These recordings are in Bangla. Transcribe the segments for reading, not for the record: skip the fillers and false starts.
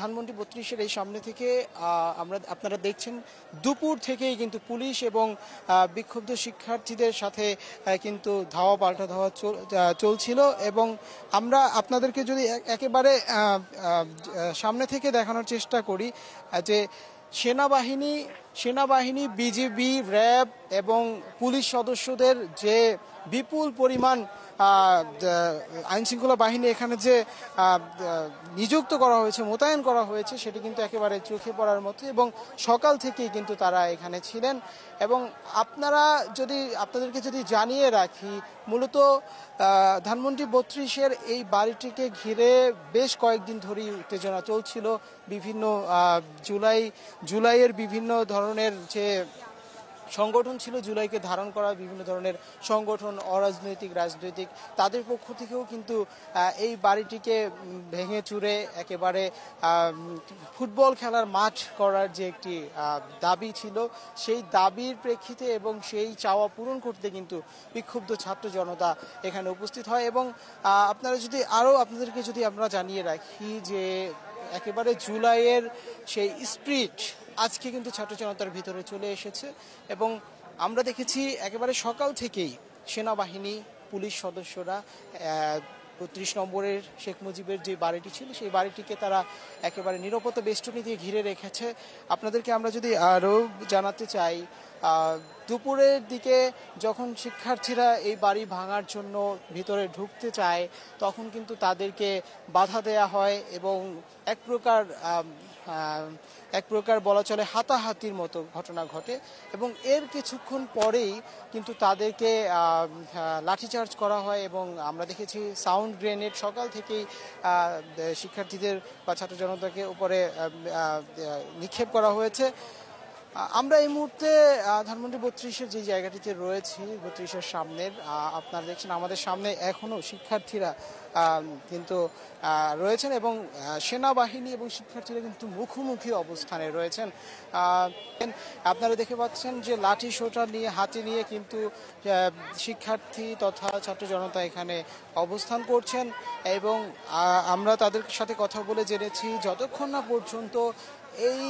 ধানমন্ডি ৩২-এর এই সামনে থেকে আপনারা দেখছেন দুপুর থেকেই কিন্তু পুলিশ এবং বিক্ষুব্ধ শিক্ষার্থীদের সাথে কিন্তু ধাওয়া পাল্টা ধাওয়া চলছিল। এবং আমরা আপনাদেরকে যদি একেবারে সামনে থেকে দেখানোর চেষ্টা করি যে সেনাবাহিনী, বিজিবি, র্যাব এবং পুলিশ সদস্যদের যে বিপুল পরিমাণ আইনশৃঙ্খলা বাহিনী এখানে যে নিযুক্ত করা হয়েছে, মোতায়েন করা হয়েছে, সেটি কিন্তু একেবারে চোখে পড়ার মতো। এবং সকাল থেকেই কিন্তু তারা এখানে ছিলেন। এবং আপনাদেরকে যদি জানিয়ে রাখি, মূলত ধানমন্ডি ৩২-এর এই বাড়িটিকে ঘিরে বেশ কয়েকদিন ধরেই উত্তেজনা চলছিল। বিভিন্ন জুলাইয়ের বিভিন্ন ধরনের যে সংগঠন ছিল, জুলাইকে ধারণ করা বিভিন্ন ধরনের সংগঠন, অরাজনৈতিক, রাজনৈতিক, তাদের পক্ষ থেকেও কিন্তু এই বাড়িটিকে ভেঙে চুরে একেবারে ফুটবল খেলার মাঠ করার যে একটি দাবি ছিল, সেই দাবির প্রেক্ষিতে এবং সেই চাওয়া পূরণ করতে কিন্তু বিক্ষুব্ধ ছাত্র জনতা এখানে উপস্থিত হয়। এবং আপনাদেরকে যদি আমরা জানিয়ে রাখি যে একেবারে জুলাইয়ের সেই স্পিরিট আজকে কিন্তু ছাত্র জনতার ভিতরে চলে এসেছে। এবং আমরা দেখেছি একেবারে সকাল থেকেই সেনাবাহিনী, পুলিশ সদস্যরা ৩২ নম্বরের শেখ মুজিবের যে বাড়িটি ছিল সেই বাড়িটিকে তারা একেবারে নিরাপত্তা বেষ্টনী দিয়ে ঘিরে রেখেছে। আপনাদেরকে আমরা যদি আরও জানাতে চাই, দুপুরের দিকে যখন শিক্ষার্থীরা এই বাড়ি ভাঙার জন্য ভিতরে ঢুকতে চায়, তখন কিন্তু তাদেরকে বাধা দেয়া হয় এবং এক প্রকার বলা চলে হাতাহাতির মতো ঘটনা ঘটে। এবং এর কিছুক্ষণ পরেই কিন্তু তাদেরকে লাঠিচার্জ করা হয়। এবং আমরা দেখেছি সাউন্ড গ্রেনেড সকাল থেকেই শিক্ষার্থীদের বা ছাত্র জনতাকে উপরে নিক্ষেপ করা হয়েছে। আমরা এই মুহূর্তে ধানমন্ডি ৩২-এর যে জায়গাটিতে রয়েছি, ৩২-এর সামনের, আপনারা দেখছেন আমাদের সামনে এখনও শিক্ষার্থীরা কিন্তু রয়েছেন এবং সেনাবাহিনী এবং শিক্ষার্থীরা কিন্তু মুখোমুখি অবস্থানে রয়েছেন। আপনারা দেখে পাচ্ছেন যে লাঠি সোঁটা নিয়ে হাতে নিয়ে কিন্তু শিক্ষার্থী তথা ছাত্র জনতা এখানে অবস্থান করছেন। এবং আমরা তাদের সাথে কথা বলে জেনেছি যতক্ষণ না পর্যন্ত এই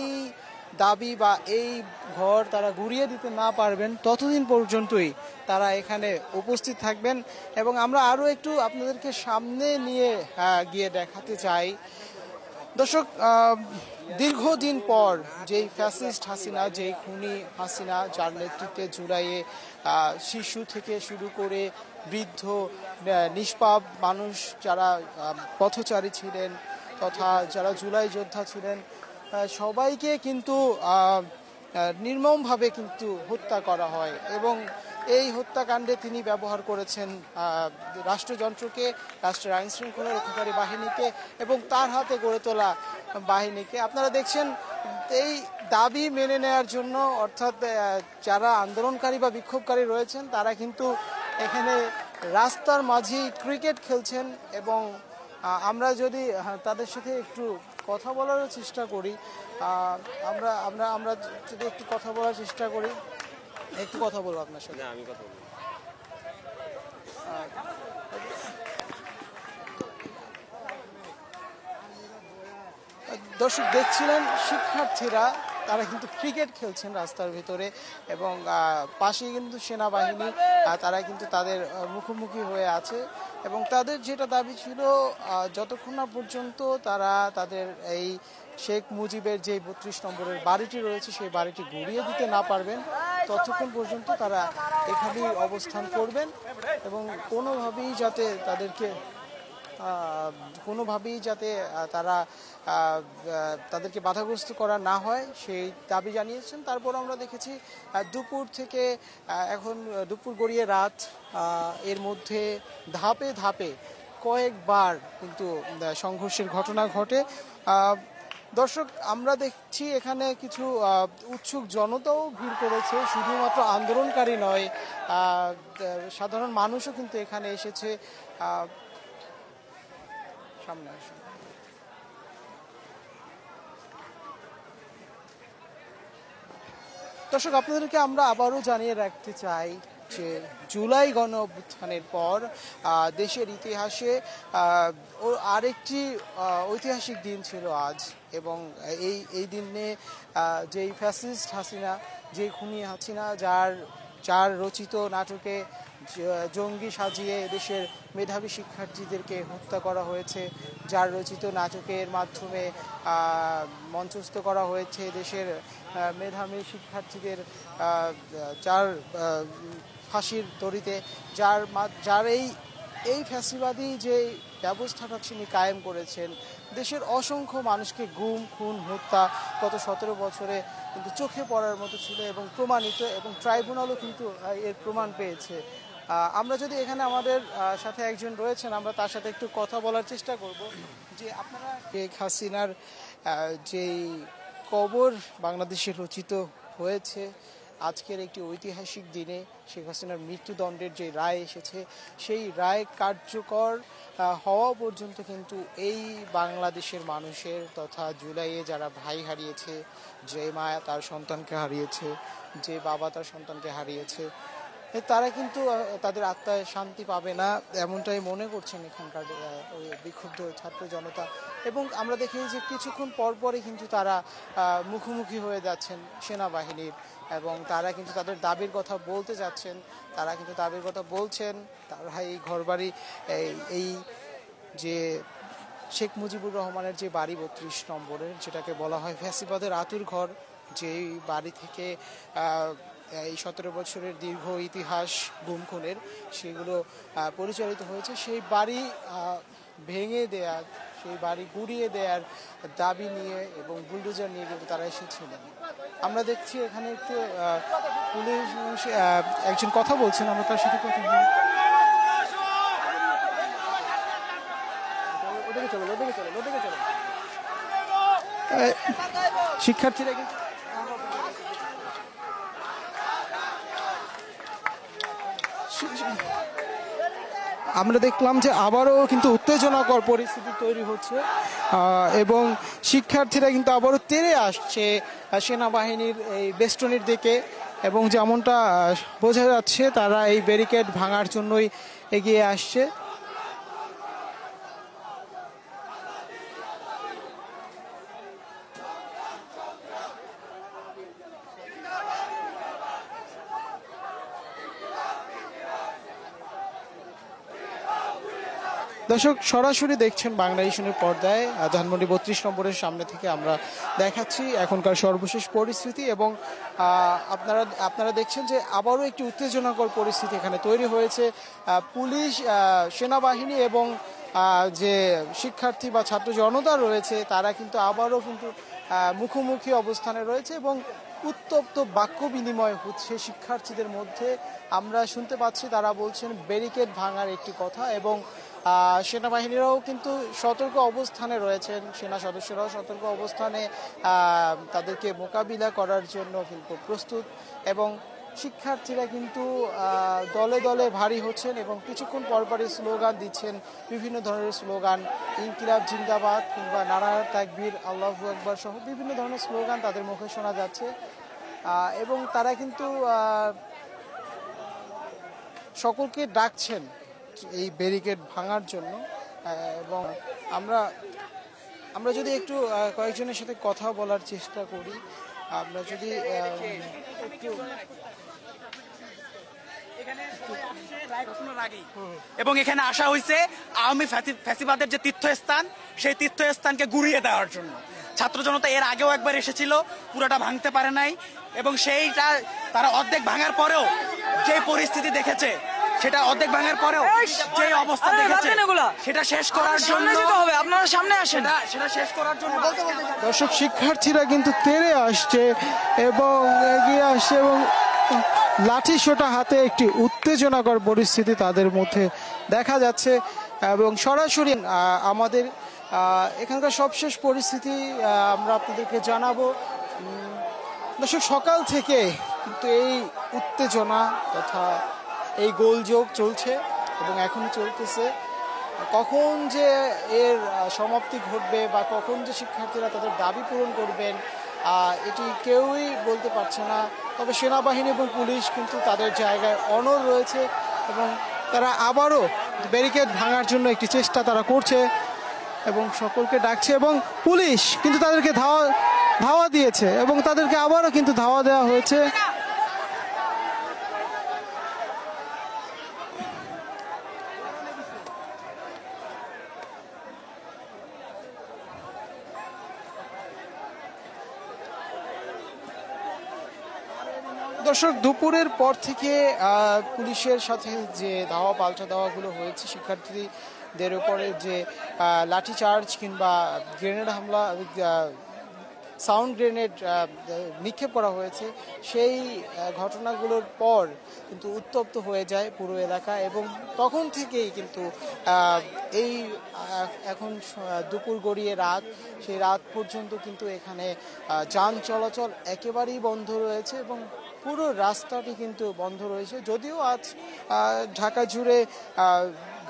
দাবি বা এই ঘর তারা গুড়িয়ে দিতে না পারবেন, ততদিন পর্যন্তই তারা এখানে উপস্থিত থাকবেন। এবং আমরা আরও একটু আপনাদেরকে সামনে নিয়ে গিয়ে দেখাতে চাই। দর্শক, দীর্ঘদিন পর যেই ফ্যাসিস্ট হাসিনা, যেই খুনি হাসিনা, যার নেতৃত্বে জুলাইয়ে শিশু থেকে শুরু করে বৃদ্ধ, নিষ্পাপ মানুষ যারা পথচারী ছিলেন তথা যারা জুলাই যোদ্ধা ছিলেন, সবাইকে কিন্তু নির্মমভাবে কিন্তু হত্যা করা হয়। এবং এই হত্যাকাণ্ডে তিনি ব্যবহার করেছেন রাষ্ট্রযন্ত্রকে, রাষ্ট্রের আইন শৃঙ্খলা রক্ষাকারী বাহিনীকে এবং তার হাতে গড়ে তোলা বাহিনীকে। আপনারা দেখছেন এই দাবি মেনে নেওয়ার জন্য, অর্থাৎ যারা আন্দোলনকারী বা বিক্ষোভকারী রয়েছেন তারা কিন্তু এখানে রাস্তার মাঝেই ক্রিকেট খেলছেন। এবং আমরা যদি তাদের সাথে একটু কথা বলার চেষ্টা করি, আমরা যদি একটু কথা বলার চেষ্টা করি, একটু কথা বলবো আপনার সাথে। আমি কথা বলবো। দর্শক দেখছিলেন শিক্ষার্থীরা তারা কিন্তু ক্রিকেট খেলছেন রাস্তার ভিতরে এবং পাশেই কিন্তু সেনাবাহিনী, তারা কিন্তু তাদের মুখোমুখি হয়ে আছে। এবং তাদের যেটা দাবি ছিল, যতক্ষণ না পর্যন্ত তারা তাদের এই শেখ মুজিবের যে ৩২ নম্বরের বাড়িটি রয়েছে সেই বাড়িটি গুড়িয়ে দিতে না পারবেন, ততক্ষণ পর্যন্ত তারা এখানেই অবস্থান করবেন এবং কোনোভাবেই যাতে তাদেরকে বাধাগ্রস্ত করা না হয় সেই দাবি জানিয়েছেন। তারপর আমরা দেখেছি দুপুর থেকে এখন দুপুর গড়িয়ে রাত, এর মধ্যে ধাপে ধাপে কয়েকবার কিন্তু সংঘর্ষের ঘটনা ঘটে। দর্শক, আমরা দেখছি এখানে কিছু উৎসুক জনতাও ভিড় করেছে, শুধুমাত্র আন্দোলনকারী নয়, সাধারণ মানুষও কিন্তু এখানে এসেছে। সামনে আসুন। দর্শক, আপনাদেরকে আমরা আবারও জানিয়ে রাখতে চাই যে জুলাই গণ অভ্যুত্থানের পর দেশের ইতিহাসে আরেকটি ঐতিহাসিক দিন ছিল আজ। এবং এই দিনে যেই ফ্যাসিস্ট হাসিনা, যে খুনি হাসিনা, যার রচিত নাটকে জঙ্গি সাজিয়ে দেশের মেধাবী শিক্ষার্থীদেরকে হত্যা করা হয়েছে, যার রচিত নাটকের মাধ্যমে মঞ্চস্থ করা হয়েছে দেশের মেধাবী শিক্ষার্থীদের, যার ফাঁসির দড়িতে, যার এই ফ্যাসিবাদী যে ব্যবস্থাটা তিনি কায়েম করেছেন, দেশের অসংখ্য মানুষকে গুম, খুন, হত্যা গত 17 বছরে কিন্তু চোখে পড়ার মতো ছিল এবং প্রমাণিত, এবং ট্রাইব্যুনালও কিন্তু এর প্রমাণ পেয়েছে। আমরা যদি এখানে আমাদের সাথে একজন রয়েছেন, আমরা তার সাথে একটু কথা বলার চেষ্টা করব যে আপনারা শেখ হাসিনার যেই কবর বাংলাদেশে রচিত হয়েছে আজকের একটি ঐতিহাসিক দিনে, শেখ হাসিনার মৃত্যুদণ্ডের যে রায় এসেছে, সেই রায় কার্যকর হওয়া পর্যন্ত কিন্তু এই বাংলাদেশের মানুষের, তথা জুলাইয়ে যারা ভাই হারিয়েছে, যে মা তার সন্তানকে হারিয়েছে, যে বাবা তার সন্তানকে হারিয়েছে, তারা কিন্তু তাদের আত্মায় শান্তি পাবে না, এমনটাই মনে করছেন এখানকার বিক্ষুব্ধ ছাত্র জনতা। এবং আমরা দেখি যে কিছুক্ষণ পরপরই কিন্তু তারা মুখোমুখি হয়ে যাচ্ছেন সেনাবাহিনীর, এবং তারা কিন্তু তাদের দাবির কথা বলতে যাচ্ছেন, তারা কিন্তু দাবির কথা বলছেন। তারা এই ঘরবাড়ি, এই যে শেখ মুজিবুর রহমানের যে বাড়ি 32 নম্বরের, যেটাকে বলা হয় ফ্যাসিবাদের আতুর ঘর, যেই বাড়ি থেকে এই 17 বছরের দীর্ঘ ইতিহাস গুম খুনের সেগুলো পরিচালিত হয়েছে, সেই বাড়ি ভেঙে দেওয়ার, সেই বাড়ি গুড়িয়ে দেওয়ার দাবি নিয়ে এবং বুলডোজার নিয়ে কিন্তু তারা এসেছিলেন। আমরা দেখছি এখানে একটু পুলিশ একজন কথা বলছেন, আমরা তার সাথে কথা বলি। শিক্ষার্থীরা কিন্তু আমরা দেখলাম যে আবারও কিন্তু উত্তেজনাকর পরিস্থিতি তৈরি হচ্ছে, এবং শিক্ষার্থীরা কিন্তু আবারও তেড়ে আসছে সেনাবাহিনীর এই বেষ্টনীর দিকে, এবং যেমনটা বোঝা যাচ্ছে তারা এই ব্যারিকেড ভাঙার জন্যই এগিয়ে আসছে। দর্শক, সরাসরি দেখছেন বাংলাদেশের পর্দায় ধানমন্ডি 32 নম্বরের সামনে থেকে আমরা দেখাচ্ছি এখনকার সর্বশেষ পরিস্থিতি, এবং আপনারা দেখছেন যে আবারও একটি উত্তেজনাকর পরিস্থিতি এখানে তৈরি হয়েছে। পুলিশ, সেনাবাহিনী এবং যে শিক্ষার্থী বা ছাত্র জনতা রয়েছে তারা কিন্তু আবারও কিন্তু মুখোমুখি অবস্থানে রয়েছে, এবং উত্তপ্ত বাক্য বিনিময় হচ্ছে শিক্ষার্থীদের মধ্যে। আমরা শুনতে পাচ্ছি তারা বলছেন ব্যারিকেড ভাঙার একটি কথা, এবং সেনাবাহিনীরাও কিন্তু সতর্ক অবস্থানে রয়েছেন, সেনা সদস্যরাও সতর্ক অবস্থানে তাদেরকে মোকাবিলা করার জন্য কিন্তু প্রস্তুত। এবং শিক্ষার্থীরা কিন্তু দলে দলে ভারী হচ্ছেন এবং কিছুক্ষণ পরপরই স্লোগান দিচ্ছেন, বিভিন্ন ধরনের স্লোগান, ইনকিলাব জিন্দাবাদ কিংবা নারা তাকবীর, আল্লাহু আকবার সহ বিভিন্ন ধরনের স্লোগান তাদের মুখে শোনা যাচ্ছে। এবং তারা কিন্তু সকলকে ডাকছেন এই ব্যারিকেড ভাঙার জন্য। এবং আমরা যদি একটু কয়েকজনের সাথে কথা বলার চেষ্টা করি, আমরা যদি একটু এবং এখানে আসা হয়েছে আওয়ামী ফ্যাসিবাদের যে তীর্থস্থান, সেই তীর্থস্থানকে গুড়িয়ে দেওয়ার জন্য। ছাত্র জনতা এর আগেও একবার এসেছিল, পুরোটা ভাঙতে পারে নাই, এবং সেইটা তারা অর্ধেক ভাঙার পরেও যে পরিস্থিতি দেখেছে, সেটা অর্ধেক ভাঙার পরেও যে অবস্থা দেখেছে সেটা শেষ করার জন্য আপনারা সামনে আসেন, সেটা শেষ করার জন্য দর্শক শিক্ষার্থীরা কিন্তু তেড়ে আসছে এবং এগিয়ে আসছে, এবং লাঠি সোটা হাতে একটি উত্তেজনাকর পরিস্থিতি তাদের মধ্যে দেখা যাচ্ছে। এবং সরাসরি আমাদের এখানকার সবশেষ পরিস্থিতি আমরা আপনাদেরকে জানাবো। দর্শক, সকাল থেকে কিন্তু এই উত্তেজনা তথা এই গোলযোগ চলছে এবং এখনো চলতেছে। কখন যে এর সমাপ্তি ঘটবে বা কখন যে শিক্ষার্থীরা তাদের দাবি পূরণ করবেন এটি কেউই বলতে পারছে না। তবে সেনাবাহিনী এবং পুলিশ কিন্তু তাদের জায়গায় অনড় রয়েছে এবং তারা আবারও ব্যারিকেড ভাঙার জন্য একটি চেষ্টা তারা করছে এবং সকলকে ডাকছে এবং পুলিশ কিন্তু তাদেরকে ধাওয়া দিয়েছে এবং তাদেরকে আবারও কিন্তু ধাওয়া দেওয়া হয়েছে। দর্শক, দুপুরের পর থেকে পুলিশের সাথে যে ধাওয়া পাল্টা ধাওয়াগুলো হয়েছে, শিক্ষার্থীদের উপরে যে লাঠিচার্জ কিংবা গ্রেনেড হামলা, সাউন্ড গ্রেনেড নিক্ষেপ করা হয়েছে, সেই ঘটনাগুলোর পর কিন্তু উত্তপ্ত হয়ে যায় পুরো এলাকা এবং তখন থেকেই কিন্তু এই এখন দুপুর গড়িয়ে রাত, সেই রাত পর্যন্ত কিন্তু এখানে যান চলাচল একেবারেই বন্ধ রয়েছে এবং পুরো রাস্তাটি কিন্তু বন্ধ রয়েছে। যদিও আজ ঢাকা জুড়ে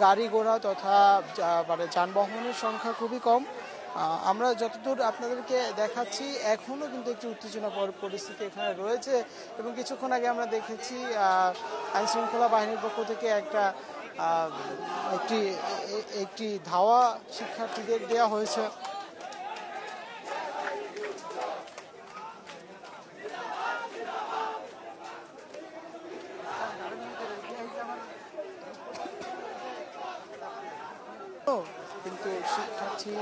গাড়ি ঘোড়া তথা মানে যানবাহনের সংখ্যা খুবই কম। আমরা যতদূর আপনাদেরকে দেখাচ্ছি এখনও কিন্তু একটি উত্তেজনাকর পরিস্থিতি এখানে রয়েছে এবং কিছুক্ষণ আগে আমরা দেখেছি আইনশৃঙ্খলা বাহিনীর পক্ষ থেকে একটি ধাওয়া শিক্ষার্থীদের দেওয়া হয়েছে। কিন্তু শিক্ষার্থী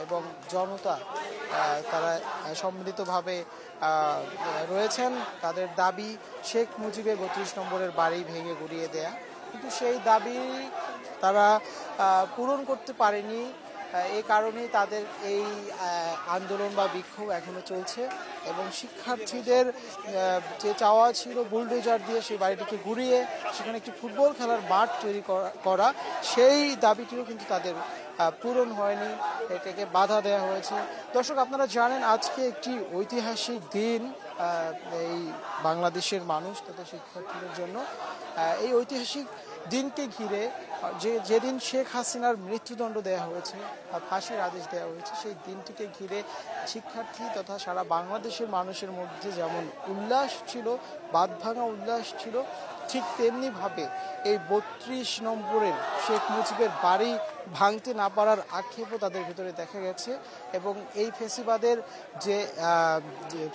এবং জনতা তারা সম্মিলিতভাবে রয়েছেন। তাদের দাবি শেখ মুজিবের ৩২ নম্বরের বাড়ি ভেঙে গুড়িয়ে দেয়া, কিন্তু সেই দাবি তারা পূরণ করতে পারেনি। এই কারণেই তাদের এই আন্দোলন বা বিক্ষোভ এখনো চলছে এবং শিক্ষার্থীদের যে চাওয়া ছিল বুলডোজার দিয়ে সেই বাড়িটিকে ঘুরিয়ে সেখানে একটি ফুটবল খেলার মাঠ তৈরি করা, সেই দাবিটিও কিন্তু তাদের পূরণ হয়নি, এটাকে বাধা দেওয়া হয়েছে। দর্শক, আপনারা জানেন আজকে একটি ঐতিহাসিক দিন এই বাংলাদেশের মানুষ তথা শিক্ষার্থীদের জন্য। এই ঐতিহাসিক দিনকে ঘিরে যেদিন শেখ হাসিনার মৃত্যুদণ্ড দেওয়া হয়েছে, ফাঁসির আদেশ দেওয়া হয়েছে, সেই দিনটিকে ঘিরে শিক্ষার্থী তথা সারা বাংলাদেশের মানুষের মধ্যে যেমন উল্লাস ছিল, বাঁধভাঙা উল্লাস ছিল, ঠিক তেমনিভাবে এই ৩২ নম্বরের শেখ মুজিবের বাড়ি ভাঙতে না পারার আক্ষেপও তাদের ভিতরে দেখা গেছে এবং এই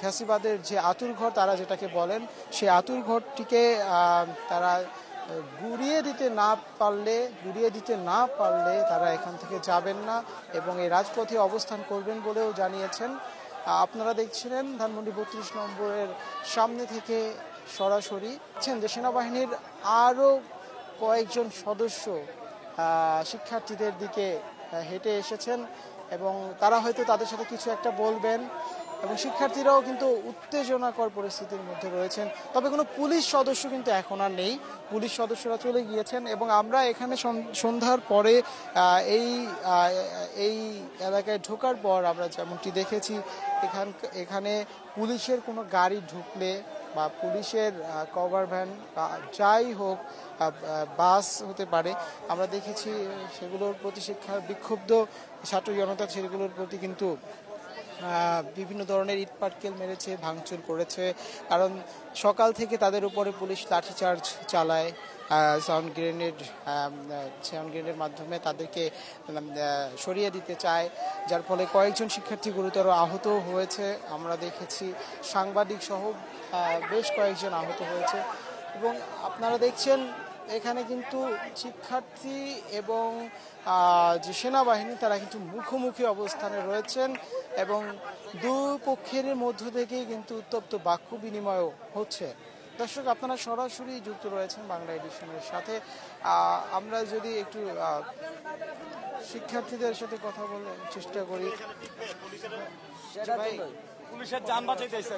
ফ্যাসিবাদের যে আঁতুড়ঘর তারা যেটাকে বলেন, সেই আঁতুড়ঘরটিকে তারা গুড়িয়ে দিতে না পারলে তারা এখান থেকে যাবেন না এবং এই রাজপথে অবস্থান করবেন বলেও জানিয়েছেন। আপনারা দেখছিলেন ধানমন্ডি ৩২ নম্বরের সামনে থেকে সরাসরি যে সেনাবাহিনীর আরও কয়েকজন সদস্য শিক্ষার্থীদের দিকে হেঁটে এসেছেন এবং তারা হয়তো তাদের সাথে কিছু একটা বলবেন এবং শিক্ষার্থীরাও কিন্তু উত্তেজনাকর পরিস্থিতির মধ্যে রয়েছেন। তবে কোনো পুলিশ সদস্য কিন্তু এখন আর নেই, পুলিশ সদস্যরা চলে গিয়েছেন এবং আমরা এখানে সন্ধ্যার পরে এই এলাকায় ঢোকার পর আমরা যেমনটি দেখেছি এখানে পুলিশের কোনো গাড়ি ঢুকলে বা পুলিশের কভার ভ্যান বা যাই হোক, বাস হতে পারে, আমরা দেখেছি সেগুলোর প্রতি বিক্ষুব্ধ ছাত্র জনতা সেগুলোর প্রতি কিন্তু বিভিন্ন ধরনের ইট পাটকেল মেরেছে, ভাঙচুর করেছে। কারণ সকাল থেকে তাদের উপরে পুলিশ লাঠিচার্জ চালায়, সাউন্ড গ্রেনেডের মাধ্যমে তাদেরকে সরিয়ে দিতে চায়, যার ফলে কয়েকজন শিক্ষার্থী গুরুতর আহত হয়েছে। আমরা দেখেছি সাংবাদিক সহ বেশ কয়েকজন আহত হয়েছে এবং আপনারা দেখছেন এখানে কিন্তু শিক্ষার্থী এবং যে সেনাবাহিনী তারা কিন্তু মুখোমুখি অবস্থানে রয়েছেন এবং দুপক্ষের মধ্য থেকেই কিন্তু উত্তপ্ত বাক্য বিনিময় হচ্ছে। দর্শক, আপনারা সরাসরি যুক্ত রয়েছেন বাংলা এডিশনের সাথে। আমরা যদি একটু শিক্ষার্থীদের সাথে কথা বলার চেষ্টা করি। পুলিশের যান বাঁচাইতেছে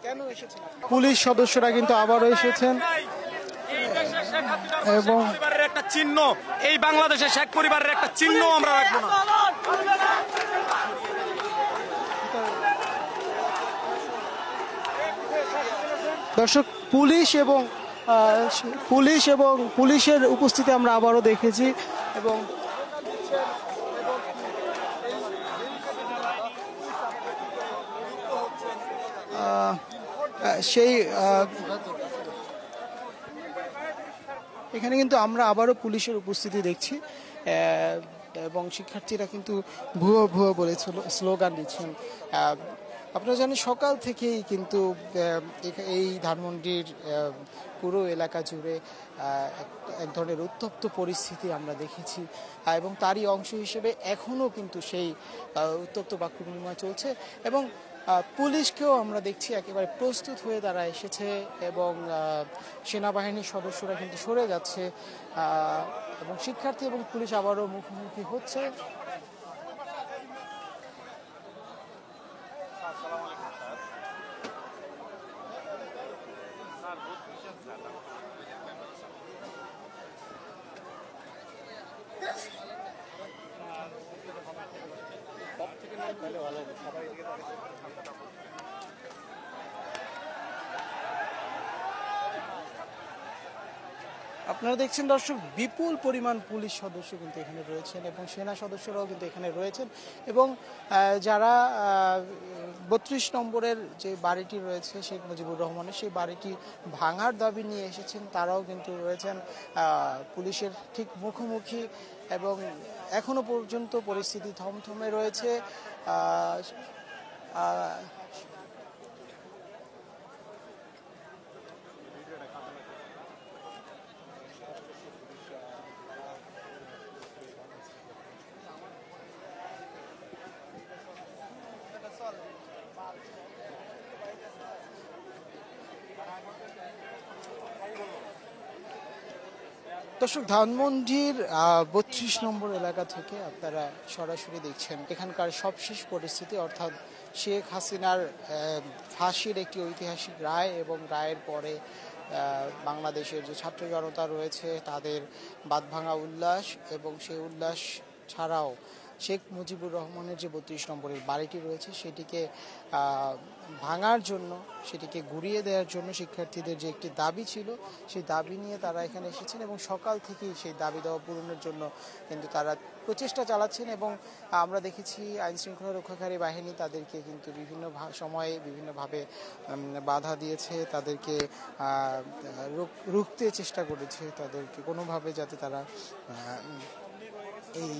কেন এসেছেন? পুলিশ সদস্যরা কিন্তু আবারও এসেছেন এবং একটা চিহ্ন, এই বাংলাদেশের শেখ পরিবারের একটা চিহ্ন আমরা রাখবো না। দর্শক, পুলিশ এবং পুলিশ এবং পুলিশের উপস্থিতি আমরা আবারও দেখেছি এবং সেই এখানে কিন্তু আমরা আবারও পুলিশের উপস্থিতি দেখছি এবং শিক্ষার্থীরা কিন্তু ভুয়ো ভুয়ো বলে স্লোগান দিচ্ছেন। আপনারা জানেন সকাল থেকেই কিন্তু এই ধানমন্ডির পুরো এলাকা জুড়ে এক ধরনের উত্তপ্ত পরিস্থিতি আমরা দেখেছি এবং তারই অংশ হিসেবে এখনও কিন্তু সেই উত্তপ্ত বাক্য বিনিময় চলছে এবং পুলিশকেও আমরা দেখছি একেবারে প্রস্তুত হয়ে তারা এসেছে এবং সেনাবাহিনীর সদস্যরা কিন্তু সরে যাচ্ছে এবং শিক্ষার্থী এবং পুলিশ আবারও মুখোমুখি হচ্ছে। আপনারা দেখছেন দর্শক বিপুল পরিমাণ পুলিশ সদস্য কিন্তু এখানে রয়েছেন এবং সেনা সদস্যরাও কিন্তু এখানে রয়েছেন এবং যারা ৩২ নম্বরের যে বাড়িটি রয়েছে শেখ মুজিবুর রহমানের সেই বাড়িটি ভাঙার দাবি নিয়ে এসেছেন তারাও কিন্তু রয়েছেন পুলিশের ঠিক মুখোমুখি এবং এখনো পর্যন্ত পরিস্থিতি থমথমে রয়েছে। দর্শক ধানমন্ডির ৩২ নম্বর এলাকা থেকে আপনারা সরাসরি দেখছেন এখানকার সবশেষ পরিস্থিতি, অর্থাৎ শেখ হাসিনার ফাঁসির একটি ঐতিহাসিক রায় এবং রায়ের পরে বাংলাদেশের যে ছাত্র জনতা রয়েছে তাদের বাঁধভাঙা উল্লাস এবং সেই উল্লাস ছাড়াও শেখ মুজিবুর রহমানের যে ৩২ নম্বরের বাড়িটি রয়েছে সেটিকে ভাঙার জন্য, সেটিকে ঘুরিয়ে দেওয়ার জন্য শিক্ষার্থীদের যে একটি দাবি ছিল সেই দাবি নিয়ে তারা এখানে এসেছেন এবং সকাল থেকেই সেই দাবি দেওয়া পূরণের জন্য কিন্তু তারা প্রচেষ্টা চালাচ্ছেন এবং আমরা দেখেছি আইনশৃঙ্খলা রক্ষাকারী বাহিনী তাদেরকে কিন্তু বিভিন্ন সময়ে বিভিন্নভাবে বাধা দিয়েছে, তাদেরকে রুখতে চেষ্টা করেছে, তাদেরকে কোনোভাবে যাতে তারা এই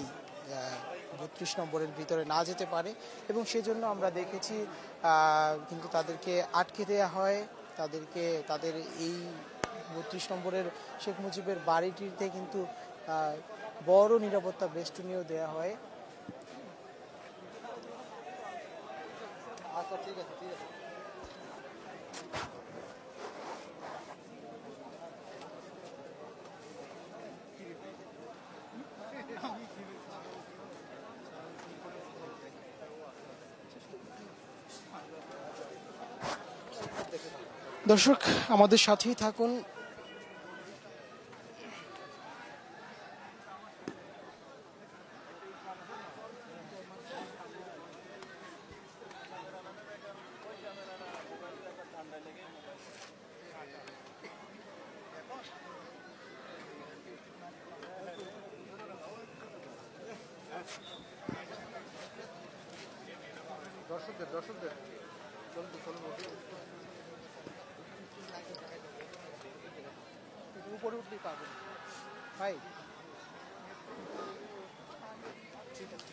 ৩২ নম্বরের ভিতরে না যেতে পারে এবং সেজন্য আমরা দেখেছি কিন্তু তাদেরকে আটকে দেওয়া হয়, তাদেরকে তাদের এই ৩২ নম্বরের শেখ মুজিবের বাড়িটিতে কিন্তু বড় নিরাপত্তা বেষ্টনীও দেওয়া হয়। আচ্ছা ঠিক আছে ঠিক আছে। দর্শক আমাদের সাথেই থাকুন। দর্শকদের উপরে উঠলেই পাবেন ভাই। ঠিক আছে।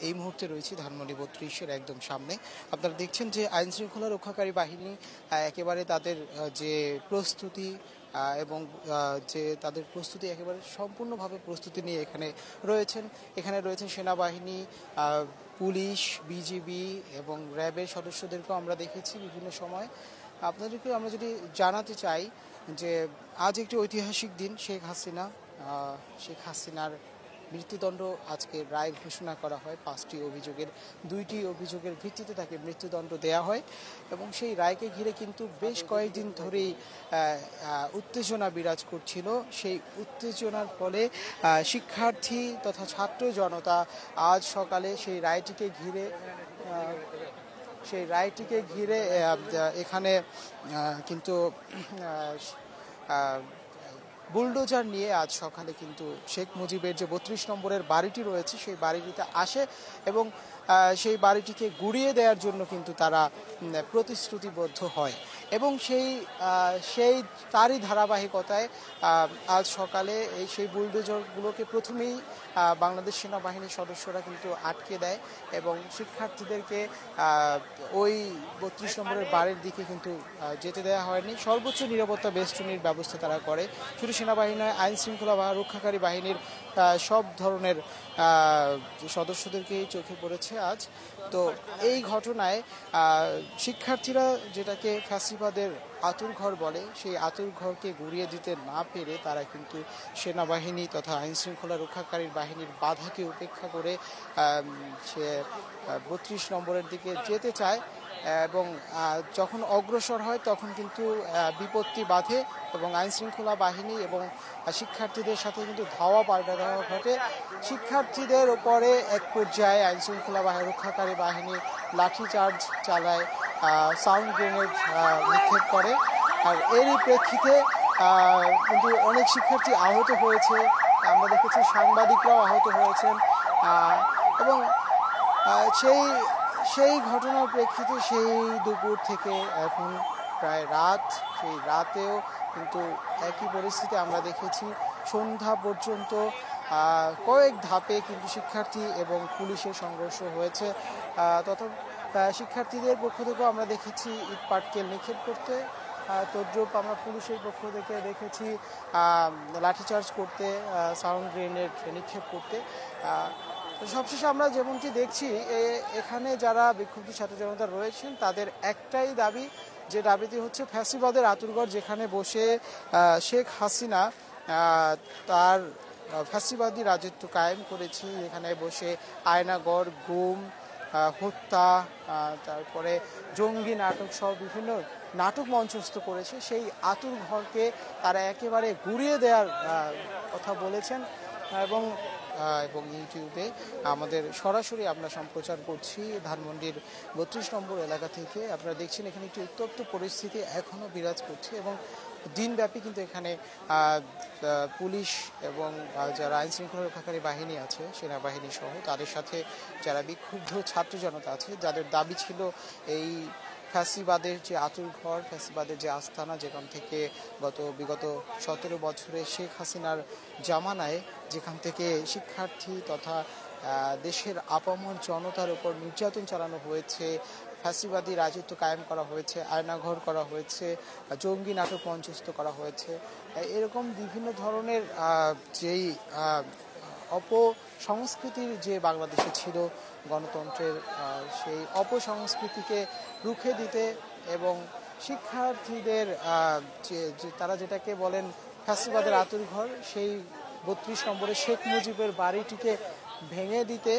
এই মুহূর্তে রয়েছি ধানমন্ডি 32-এর একদম সামনে। আপনারা দেখছেন যে আইন শৃঙ্খলা রক্ষাকারী বাহিনী একেবারে তাদের যে প্রস্তুতি এবং যে তাদের প্রস্তুতি একেবারে সম্পূর্ণভাবে প্রস্তুতি নিয়ে এখানে রয়েছেন সেনাবাহিনী, পুলিশ, বিজিবি এবং র্যাবের সদস্যদেরকেও আমরা দেখেছি বিভিন্ন সময়। আপনাদেরকে আমরা যদি জানাতে চাই যে আজ একটি ঐতিহাসিক দিন। শেখ হাসিনার মৃত্যুদণ্ড আজকে রায় ঘোষণা করা হয়। 5টি অভিযোগের 2টি অভিযোগের ভিত্তিতে তাকে মৃত্যুদণ্ড দেয়া হয় এবং সেই রায়কে ঘিরে কিন্তু বেশ কয়েকদিন ধরেই উত্তেজনা বিরাজ করছিল। সেই উত্তেজনার ফলে শিক্ষার্থী তথা ছাত্র জনতা আজ সকালে সেই রায়টিকে ঘিরে এখানে কিন্তু বুলডোজার নিয়ে আজ সকালে কিন্তু শেখ মুজিবের যে 32 নম্বরের বাড়িটি রয়েছে সেই বাড়িটিতে আসে এবং সেই বাড়িটিকে গুড়িয়ে দেওয়ার জন্য কিন্তু তারা প্রতিশ্রুতিবদ্ধ হয় এবং সেই তারই ধারাবাহিকতায় আজ সকালে সেই বুলডোজারগুলোকে প্রথমেই বাংলাদেশ সেনাবাহিনীর সদস্যরা কিন্তু আটকে দেয় এবং শিক্ষার্থীদেরকে ওই 32 নম্বরের বাড়ির দিকে কিন্তু যেতে দেওয়া হয়নি। সর্বোচ্চ নিরাপত্তা বেষ্টনীর ব্যবস্থা তারা করে। শুধু সেনাবাহিনী নয়, আইন শৃঙ্খলা রক্ষাকারী বাহিনীর সব ধরনের সদস্যদেরকেই চোখে পড়েছে আজ। তো এই ঘটনায় শিক্ষার্থীরা যেটাকে ফ্যাসিবাদের আঁতুড়ঘর বলে, সেই আঁতুড়ঘরকে গুড়িয়ে দিতে না পেরে তারা কিন্তু সেনাবাহিনী তথা আইন শৃঙ্খলা রক্ষাকারী বাহিনীর বাধাকে উপেক্ষা করে সে 32 নম্বরের দিকে যেতে চায় এবং যখন অগ্রসর হয় তখন কিন্তু বিপত্তি বাধে এবং আইন শৃঙ্খলা বাহিনী এবং শিক্ষার্থীদের সাথে কিন্তু ধাওয়া পাল্টা ধাওয়া ঘটে। শিক্ষার্থীদের উপরে এক পর্যায়ে আইন শৃঙ্খলা রক্ষাকারী বাহিনী লাঠিচার্জ চালায়, সাউন্ড গ্রেনেড নিক্ষেপ করে। আর এরই প্রেক্ষিতে কিন্তু অনেক শিক্ষার্থী আহত হয়েছে, আমরা দেখেছি সাংবাদিকরাও আহত হয়েছেন এবং সেই ঘটনার প্রেক্ষিতে সেই দুপুর থেকে এখন প্রায় রাত, সেই রাতেও কিন্তু একই পরিস্থিতি আমরা দেখেছি। সন্ধ্যা পর্যন্ত কয়েক ধাপে কিন্তু শিক্ষার্থী এবং পুলিশের সংঘর্ষ হয়েছে। তথা শিক্ষার্থীদের পক্ষ থেকেও আমরা দেখেছি ইট পাটকেল নিক্ষেপ করতে, তদ্রূপ আমরা পুলিশের পক্ষ থেকে দেখেছি লাঠিচার্জ করতে, সাউন্ড গ্রেনেড নিক্ষেপ করতে। সবশেষে আমরা যেমনটি দেখছি এখানে যারা বিক্ষুব্ধ ছাত্র জনতা রয়েছেন তাদের একটাই দাবি, যে দাবিটি হচ্ছে ফ্যাসিবাদের আঁতুড়ঘর যেখানে বসে শেখ হাসিনা তার ফ্যাসিবাদী রাজত্ব কায়েম করেছে, যেখানে বসে আয়নাগর, গুম, হত্যা, তারপরে জঙ্গি নাটক সহ বিভিন্ন নাটক মঞ্চস্থ করেছে, সেই আঁতুড়ঘরকে তারা একেবারে গুড়িয়ে দেওয়ার কথা বলেছেন এবং ইউটিউবে আমাদের সরাসরি আমরা সম্প্রচার করছি ধানমন্ডির 32 নম্বর এলাকা থেকে। আপনারা দেখছেন এখানে একটি উত্তপ্ত পরিস্থিতি এখনও বিরাজ করছে এবং দিনব্যাপী কিন্তু এখানে পুলিশ এবং যারা আইন শৃঙ্খলা রক্ষাকারী বাহিনী আছে, সেনাবাহিনী সহ তাদের সাথে যারা বিক্ষুব্ধ ছাত্র জনতা আছে, যাদের দাবি ছিল এই ফ্যাসিবাদের যে আঁতুড়ঘর, ফ্যাসিবাদের যে আস্তানা, যেখান থেকে বিগত 17 বছরে শেখ হাসিনার জামানায় যেখান থেকে শিক্ষার্থী তথা দেশের আপামর জনতার উপর নির্যাতন চালানো হয়েছে, ফ্যাসিবাদী রাজত্ব কায়েম করা হয়েছে, আয়নাঘর করা হয়েছে, জঙ্গি নাটক মঞ্চস্থ করা হয়েছে, এরকম বিভিন্ন ধরনের যেই অপসংস্কৃতির যে বাংলাদেশে ছিল গণতন্ত্রের, সেই অপসংস্কৃতিকে রুখে দিতে এবং শিক্ষার্থীদের তারা যেটাকে বলেন ফ্যাসিবাদের আঁতুড়ঘর, সেই 32 নম্বরে শেখ মুজিবের বাড়িটিকে ভেঙে দিতে,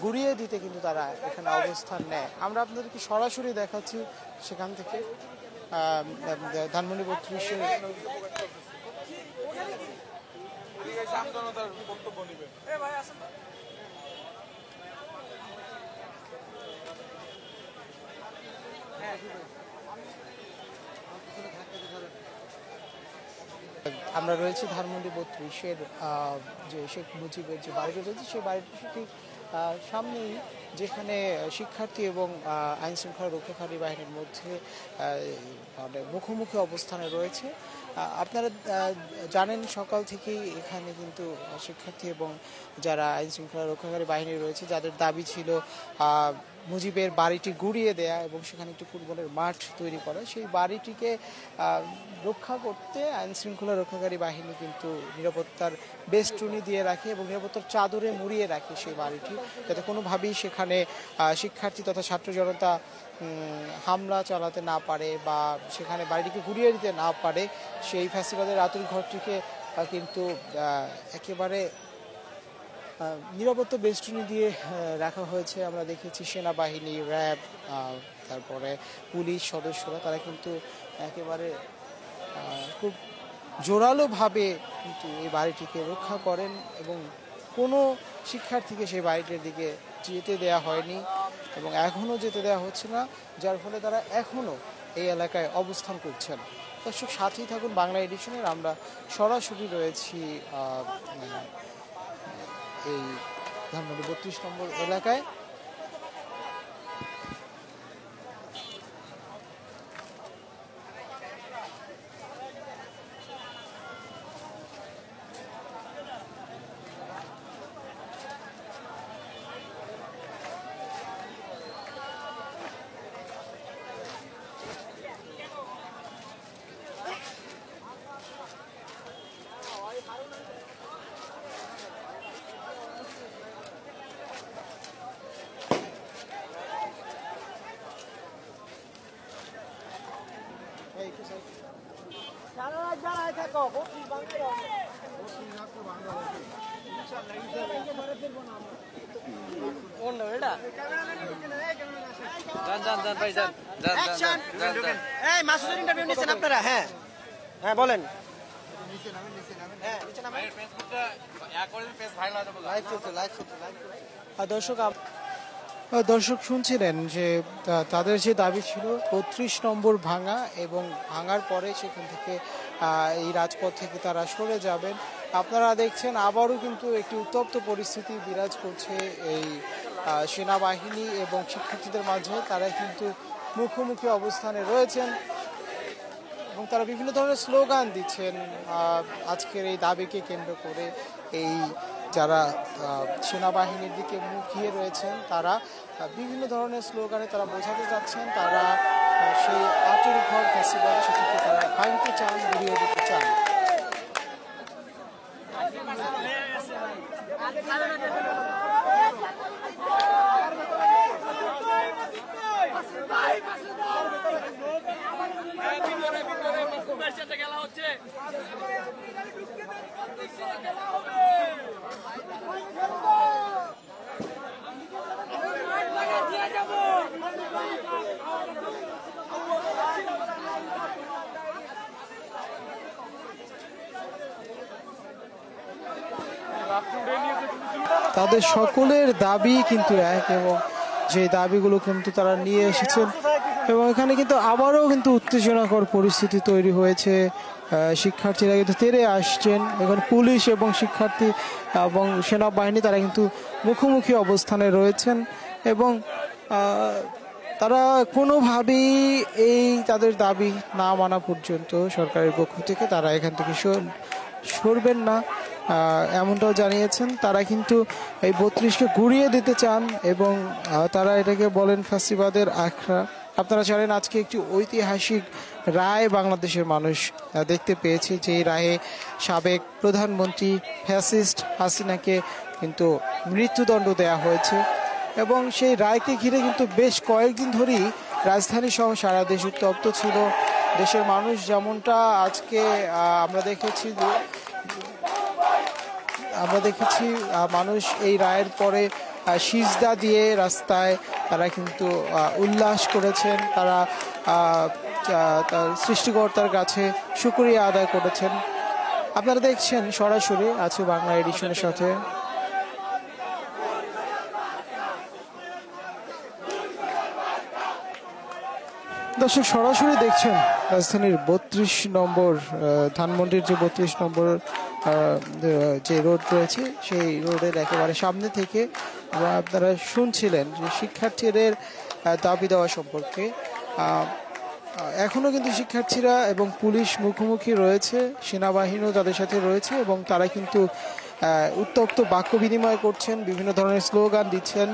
গুড়িয়ে দিতে কিন্তু তারা এখানে অবস্থান নেয়। আমরা আপনাদেরকে সরাসরি দেখাচ্ছি সেখান থেকে ধানমন্ডি 32-এর আমরা রয়েছি ধানমন্ডি 32-এর যে শেখ মুজিবের যে বাড়িটি রয়েছে সেই বাড়িটি ঠিক সামনেই যেখানে শিক্ষার্থী এবং আইন শৃঙ্খলা রক্ষাকারী বাহিনীর মধ্যে মানে মুখোমুখি অবস্থানে রয়েছে। আপনারা জানেন সকাল থেকেই এখানে কিন্তু শিক্ষার্থী এবং যারা আইন শৃঙ্খলা রক্ষাকারী বাহিনী রয়েছে যাদের দাবি ছিল মুজিবের বাড়িটি গুড়িয়ে দেয়া এবং সেখানে একটি ফুটবলের মাঠ তৈরি করা, সেই বাড়িটিকে রক্ষা করতে আইন শৃঙ্খলা রক্ষাকারী বাহিনী কিন্তু নিরাপত্তার বেষ্টনী দিয়ে রাখে এবং নিরাপত্তার চাদরে মুড়িয়ে রাখে সেই বাড়িটি, যাতে কোনোভাবেই সেখানে শিক্ষার্থী তথা ছাত্র জনতা হামলা চালাতে না পারে বা সেখানে বাড়িটিকে ঘুরিয়ে দিতে না পারে। সেই ফ্যাসিবাদের আতুল ঘরটিকে কিন্তু একেবারে নিরাপত্তা বেষ্টনী দিয়ে রাখা হয়েছে। আমরা দেখেছি সেনাবাহিনী, র্যাব, তারপরে পুলিশ সদস্যরা তারা কিন্তু একেবারে খুব জোরালোভাবে কিন্তু এই বাড়িটিকে রক্ষা করেন এবং কোনো শিক্ষার্থীকে সেই বাড়িটির দিকে যেতে দেয়া হয়নি এবং এখনও যেতে দেওয়া হচ্ছে না, যার ফলে তারা এখনও এই এলাকায় অবস্থান করছেন। দর্শক, সাথেই থাকুন বাংলা এডিশনের। আমরা সরাসরি রয়েছি এই ধানমন্ডি 32 নম্বর এলাকায়। আপনারা হ্যাঁ হ্যাঁ বলেন। দর্শক শুনছিলেন যে তাদের যে দাবি ছিল 32 নম্বর ভাঙা এবং ভাঙার পরে সেখান থেকে এই রাজপথ থেকে তারা সরে যাবেন। আপনারা দেখছেন আবারও কিন্তু একটি উত্তপ্ত পরিস্থিতি বিরাজ করছে এই সেনাবাহিনী এবং শিক্ষার্থীদের মাঝে। তারা কিন্তু মুখোমুখি অবস্থানে রয়েছেন এবং তারা বিভিন্ন ধরনের স্লোগান দিচ্ছেন আজকের এই দাবিকে কেন্দ্র করে। এই যারা সেনাবাহিনীর দিকে মুখিয়ে রয়েছেন তারা বিভিন্ন ধরনের স্লোগানে তারা বোঝাতে চাচ্ছেন তারা সেই আতুল ঘর ফেস্টিভ্যাল সেটিকে তারা ভাঙতে চান, ঘুরিয়ে দিতে চান। তাদের সকলের দাবি কিন্তু এক এবং যে দাবিগুলো কিন্তু তারা নিয়ে এসেছেন এবং এখানে কিন্তু আবারও কিন্তু উত্তেজনাকর পরিস্থিতি তৈরি হয়েছে। শিক্ষার্থীরা কিন্তু তেড়ে আসছেন, এখানে পুলিশ এবং শিক্ষার্থী এবং সেনাবাহিনী তারা কিন্তু মুখোমুখি অবস্থানে রয়েছেন এবং তারা কোনোভাবেই এই তাদের দাবি না মানা পর্যন্ত সরকারের পক্ষ থেকে তারা এখান থেকে সরবেন না, এমনটাও জানিয়েছেন। তারা কিন্তু এই 32কে ঘুরিয়ে দিতে চান এবং তারা এটাকে বলেন ফ্যাসিবাদের আখড়া। আপনারা জানেন আজকে একটি ঐতিহাসিক রায় বাংলাদেশের মানুষ দেখতে পেয়েছে, যে রায়ে সাবেক প্রধানমন্ত্রী ফ্যাসিস্ট হাসিনাকে কিন্তু মৃত্যুদণ্ড দেয়া হয়েছে এবং সেই রায়কে ঘিরে কিন্তু বেশ কয়েকদিন ধরেই রাজধানী সহ সারা দেশ উত্তপ্ত ছিল। দেশের মানুষ যেমনটা আজকে আমরা দেখেছি মানুষ এই রায়ের পরে সিজদা দিয়ে রাস্তায় তারা কিন্তু উল্লাস করেছেন, তারা সৃষ্টিকর্তার কাছে শুকরিয়া আদায় করেছেন। আপনারা দেখছেন সরাসরি আছে বাংলা এডিশনের সাথে। দর্শক সরাসরি দেখছেন রাজধানীর 32 নম্বর ধানমন্ডির যে 32 নম্বর যে রোড রয়েছে সেই রোডের একেবারে সামনে থেকে আপনারা শুনছিলেন যে শিক্ষার্থীদের দাবি দেওয়া সম্পর্কে। এখনো কিন্তু শিক্ষার্থীরা এবং পুলিশ মুখোমুখি রয়েছে, সেনাবাহিনীও তাদের সাথে রয়েছে এবং তারা কিন্তু উত্তপ্ত বাক্য বিনিময় করছেন, বিভিন্ন ধরনের স্লোগান দিচ্ছেন।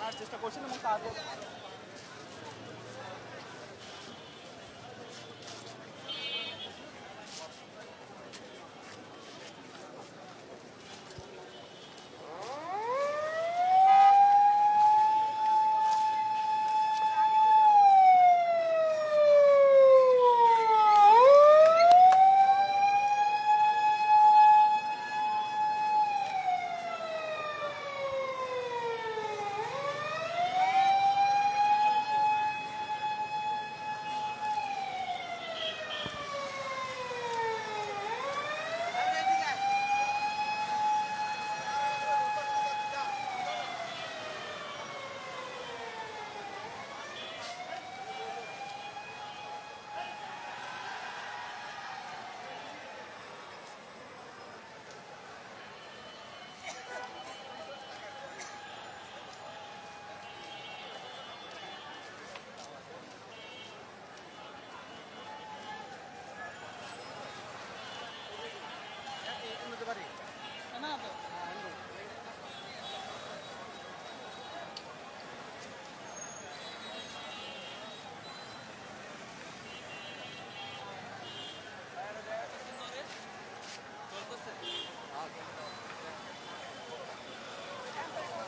আনার চেষ্টা করছেন এবং তাদের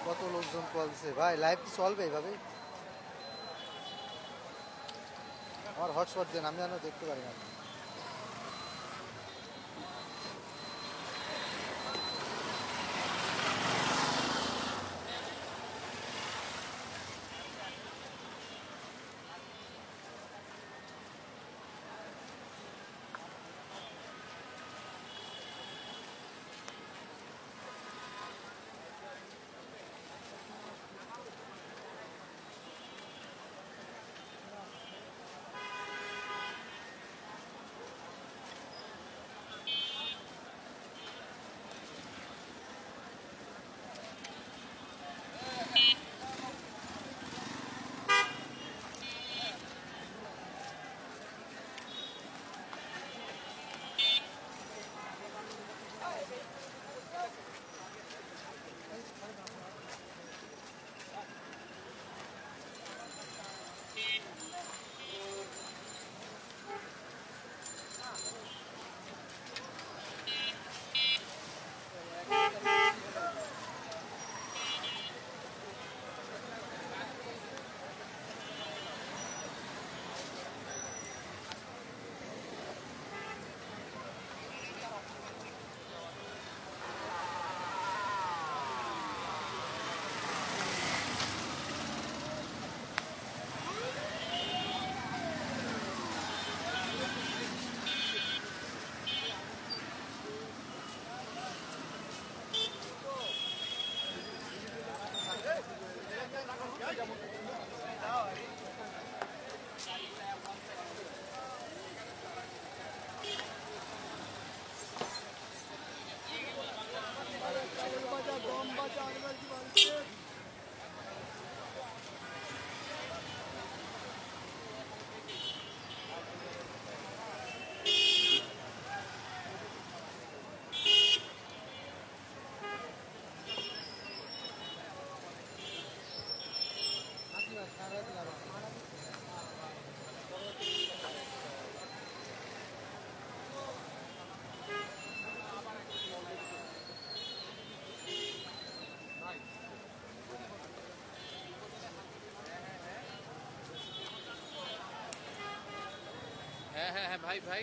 কত লোকজন কল দিছে ভাই, লাইভ কি চলবে এইভাবে? আমার হটস্পট দেন, আমি যেন দেখতে পারি না। হ্যাঁ ভাই ভাই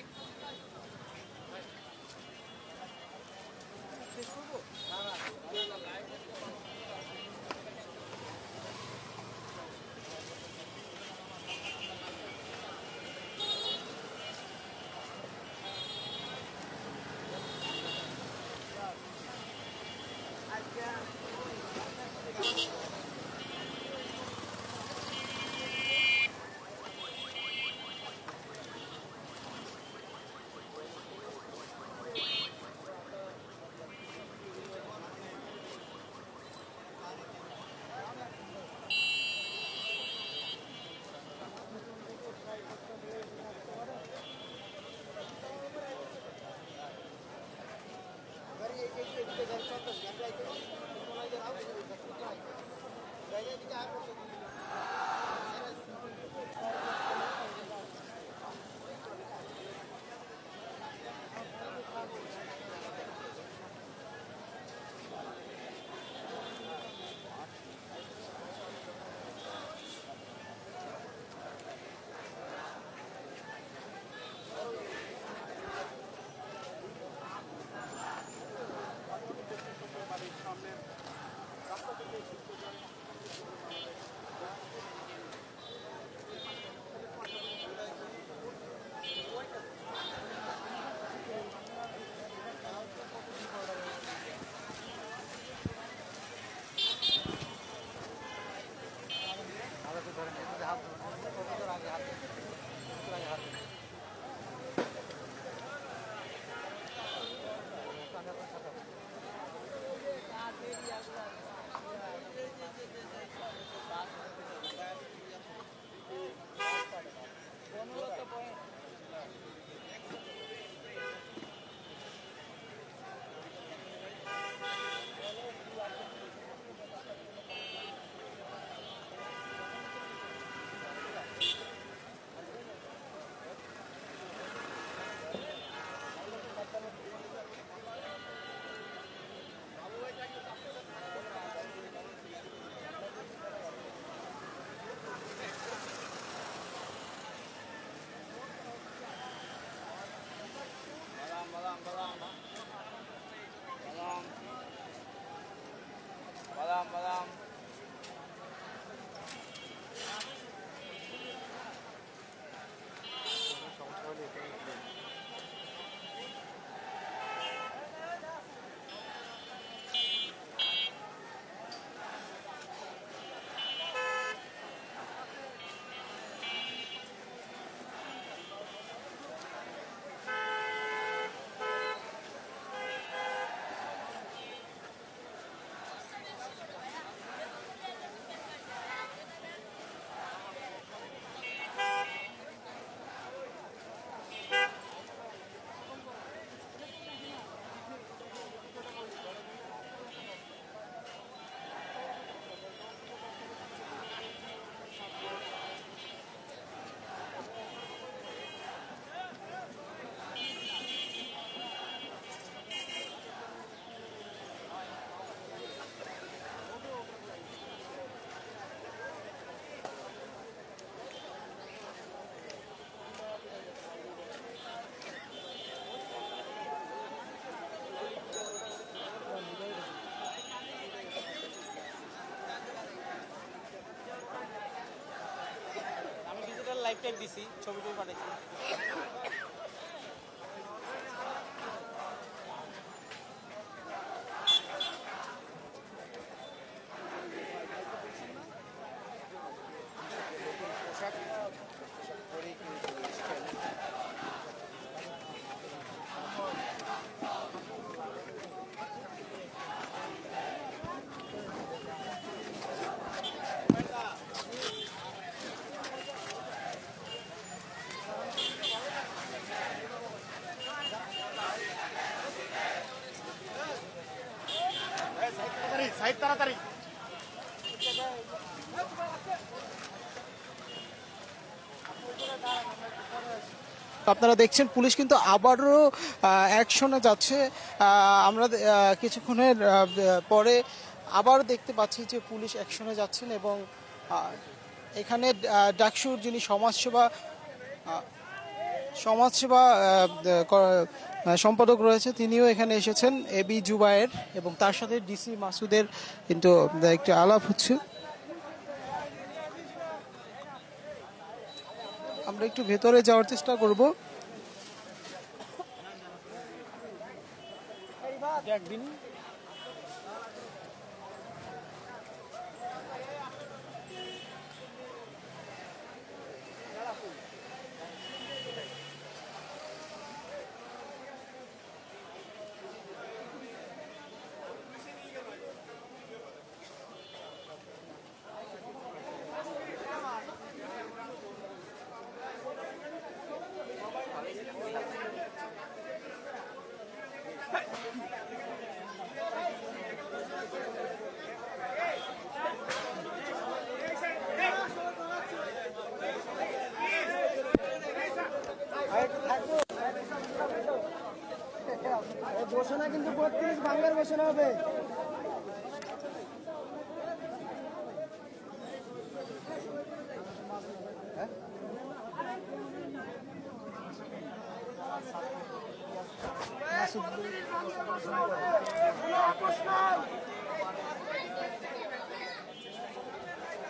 লাইভ টাইপ দিছি, ছবি টবি পাঠাইছি। তাড়াতাড়ি আপনারা দেখছেন পুলিশ কিন্তু আবারও অ্যাকশনে যাচ্ছে। আমরা কিছুক্ষণের পরে আবার দেখতে পাচ্ছি যে পুলিশ অ্যাকশনে যাচ্ছেন এবং এখানে ডাকসুর যিনি সমাজসেবা সম্পাদক রয়েছে তিনিও এখানে এসেছেন, এবি জুবায়ের, এবং তার সাথে ডিসি মাসুদের কিন্তু একটি আলাপ হচ্ছে। আমরা একটু ভেতরে যাওয়ার চেষ্টা করব। ঘোষণা কিন্তু 32 ভাঙার ঘোষণা হবে।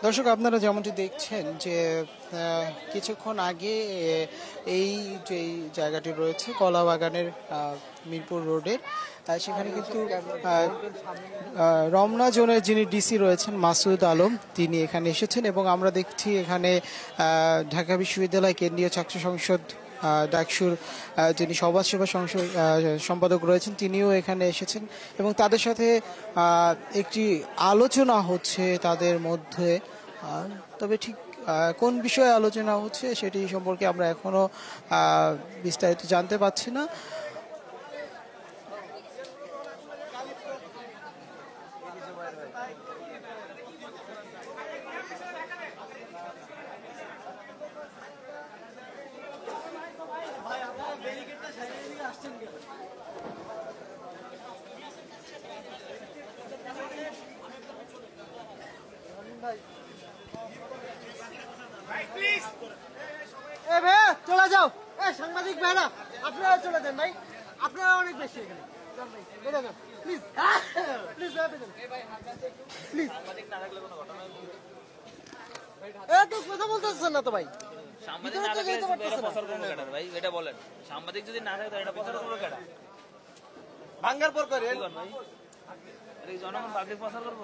দর্শক আপনারা যেমনটি দেখছেন যে কিছুক্ষণ আগে এই যে জায়গাটি রয়েছে কলাবাগানের মিরপুর রোডের সেখানে কিন্তু রমনা জোনের যিনি ডিসি রয়েছেন মাসুদ আলম তিনি এখানে এসেছেন এবং আমরা দেখছি এখানে ঢাকা বিশ্ববিদ্যালয় কেন্দ্রীয় ছাত্র সংসদ ডাকসুর যিনি সমাজসেবা সংসদ সম্পাদক রয়েছেন তিনিও এখানে এসেছেন এবং তাদের সাথে একটি আলোচনা হচ্ছে তাদের মধ্যে। তবে ঠিক কোন বিষয়ে আলোচনা হচ্ছে সেটি সম্পর্কে আমরা এখনো বিস্তারিত জানতে পারছি না। চলে যাও সাংবাদিক ভাইরা, আপনারা চলে যান ভাই, আপনারা অনেক বেশি এখানে প্লিজ প্লিজ প্লিজ। কথা বলতেছেন না তো ভাই, ভাই এটা বলেন সাংবাদিক যদি না থাকে তো এটা প্রচার করবো কেডা? ভাঙ্গার পর করে ভাই জনগণ পাবলিক প্রচার করবো।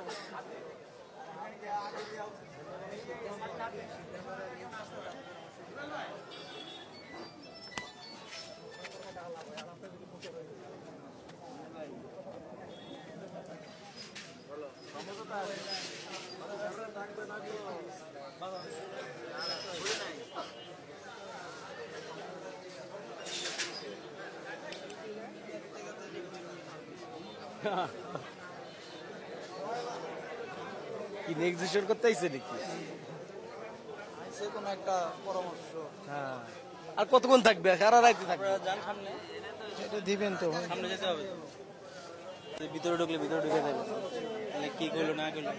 কি নেক্সট করতে আইছে নাকি? কোনো একটা পরামর্শ। হ্যাঁ, আর কতক্ষণ থাকবে? সারা রাত থাকবে? যান সামনে, এটা দিবেন তো সামনে যেতে হবে। ভিতরে ঢুকলে ভিতরে ঢুকে যাবে, তাহলে কি করলো না করলো।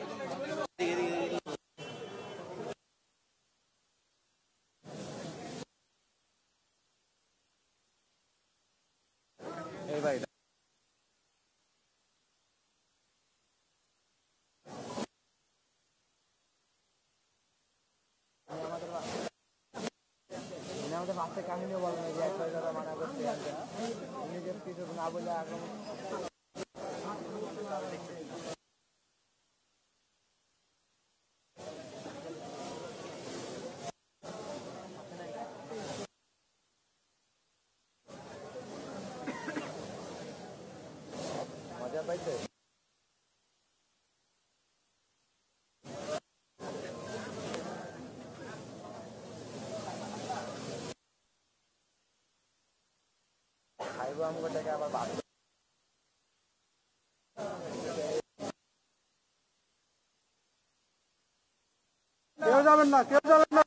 এই ভাই আমাদের বাচ্চা কাহিনীও বলেন যে এক যারা মানা করতে নিজের কিছু না বলে আক্রমণ। মজা পাইছে? খাইবো আমাকে টাকা আবার বাদ কেউ যাবেন না, কেউ যাবেন না।